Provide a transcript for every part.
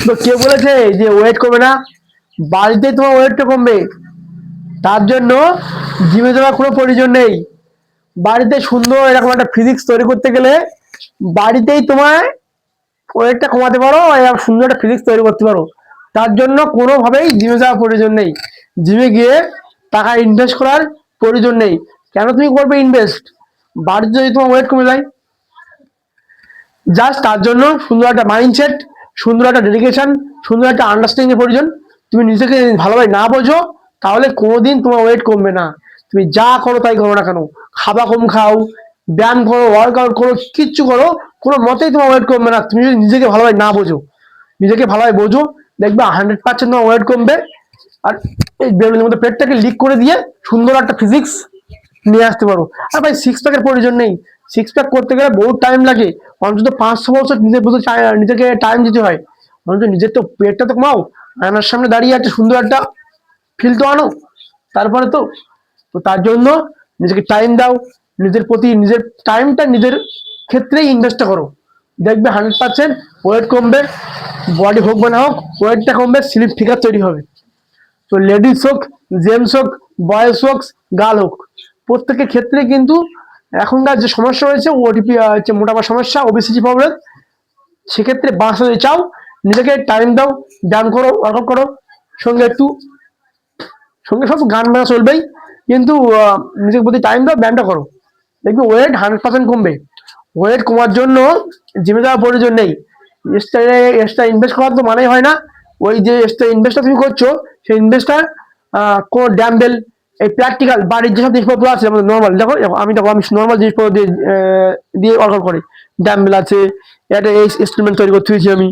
তো কে বলেছে যে ওয়েট কমবে না? বাড়িতে তোমার ওয়েটটা কমবে। তার জন্য জিমে যাওয়ার কোনো প্রয়োজন নেই। বাড়িতে সুন্দর এরকম একটা ফিজিক্স তৈরি করতে গেলে বাড়িতেই তোমার ওয়েটটা কমাতে পারো, আর সুন্দর একটা ফিজিক্স তৈরি করতে পারো। তার জন্য কোনোভাবেই জিমে যাওয়ার প্রয়োজন নেই। জিমে গিয়ে টাকা ইনভেস্ট করার প্রয়োজন নেই। কেন তুমি করবে ইনভেস্ট? বাড়িতে যদি তোমার ওয়েট কমে যায়, জাস্ট তার জন্য সুন্দর একটা মাইন্ডসেট, সুন্দর একটা ডেডিকেশন, সুন্দর একটা আন্ডারস্ট্যান্ডিং এর প্রয়োজন। তুমি নিজেকে ভালোভাবে না বোঝো, তাহলে কোনোদিন তোমার ওয়েট কমবে না। তুমি যা করো তাই করো না কেন, খাবার কম খাও, ব্যায়াম করো, ওয়ার্কআউট করো, কিচ্ছু করো, কোনো মতেই তোমার ওয়েট কমবে না তুমি যদি নিজেকে ভালোভাবে না বোঝো। নিজেকে ভালোভাবে বোঝো, দেখবে 100% তোমার ওয়েট কমবে। আর এই বেলুনের মধ্যে পেটটাকে লিক করে দিয়ে সুন্দর একটা ফিজিক্স নিয়ে আসতে পারো। আর ভাই সিক্স প্যাকের প্রয়োজন নেই। সিক্স প্যাক করতে গেলে বহুত টাইম লাগে। অন্তত 5-6 বছর নিজের প্রতি নিজেকে টাইম দিতে হয়। অন্তত নিজের তো পেটটা তো কমাও, আয়নার সামনে দাঁড়িয়ে একটা সুন্দর একটা ফিল তো আনো। তারপরে তো তো তার জন্য নিজেকে টাইম দাও, নিজের প্রতি নিজের টাইমটা নিজের ক্ষেত্রেই ইনভেস্ট করো। দেখবে 100% ওয়েট কমবে। বডি হোক বা না হোক, ওয়েটটা কমবে, স্লিপ ফিগার তৈরি হবে। তো লেডিস হোক, জেন্টস হোক, বয়েজ হোক, গার্ল হোক, প্রত্যেকের ক্ষেত্রে কিন্তু এখনকার যে সমস্যা রয়েছে ওটিপি হচ্ছে মোটামুটি সমস্যা, ওবেসিটি প্রবলেম, সেক্ষেত্রে বাঁচতে চাও, নিজেকে টাইম দাও, ব্যায়াম করো, ওয়ার্কআউট করো, সঙ্গে একটু সঙ্গে সব গান বাজনা চলবেই, কিন্তু নিজের প্রতি টাইম দাও, ব্যায়ামটা করো, দেখবে ওয়েট 100% কমবে। ওয়েট কমার জন্য জিমে যাওয়ার প্রয়োজন নেই। এক্সট্রা ইনভেস্ট করার তো মানেই হয় না। ওই যে এক্সট্রা ইনভেস্টটা তুমি করছো, সেই ইনভেস্টটা কোনো ড্যাম্বেল, এই প্র্যাকটিক্যাল বাড়ির যেসব জিনিসপত্র আছে, আমাদের নর্মাল দেখো, আমি নর্মাল জিনিসপত্র দিয়ে দিয়ে ওয়ার্কআউট করি। ড্যাম্বেল আছে, একটা এই ইনস্ট্রুমেন্ট তৈরি করতে হয়েছি আমি।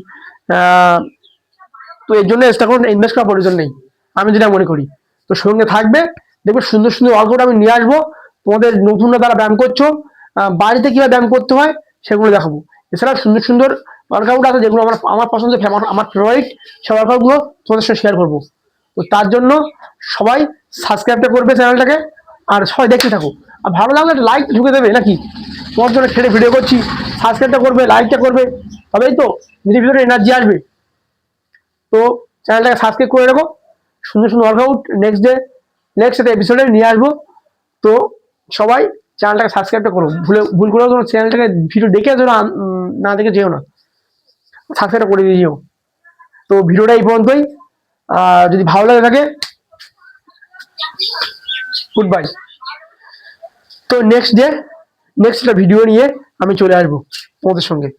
আহ, তো এর জন্য এক্সট্রা কোনো ইনভেস্ট করার প্রয়োজন নেই, আমি যেটা মনে করি। তো সঙ্গে থাকবে, দেখবে সুন্দর সুন্দর ওয়ার্কআউট আমি নিয়ে আসবো। তোমাদের নতুনরা তারা ব্যায়াম করছো, বাড়িতে কিভাবে ব্যায়াম করতে হয় সেগুলো দেখাবো। এছাড়া সুন্দর সুন্দর ওয়ার্কআউট আছে যেগুলো আমার আমার পছন্দ, আমার ফেভারিট, সেই ওয়ার্কআউটগুলো তোমাদের সাথে শেয়ার করবো। তো তার জন্য সবাই সাবস্ক্রাইবটা করবে চ্যানেলটাকে, আর সবাই দেখতে থাকো। আর ভালো লাগলে একটা লাইক ঢুকে দেবে নাকি? তোমার জন্য ছেড়ে ভিডিও করছি, সাবস্ক্রাইবটা করবে, লাইকটা করবে, তবেই তো নিজের ভিতরে এনার্জি আসবে। তো চ্যানেলটাকে সাবস্ক্রাইব করে রাখো। সুন্দর সুন্দর ওয়ার্কআউট নেক্সট এপিসোডে নিয়ে আসবো। তো সবাই চ্যানেলটাকে সাবস্ক্রাইবটা করো, ভুল করে তোমার চ্যানেলটাকে ভিডিও দেখে যেন না দেখে যেও না, সাবস্ক্রাইবটা করে দিয়ে যেও। তো ভিডিওটা এই পর্যন্তই। যদি ভালো লাগে থাকে, গুড বাই। তো নেক্সট একটা ভিডিও নিয়ে আমি চলে আসবো তোমাদের সঙ্গে।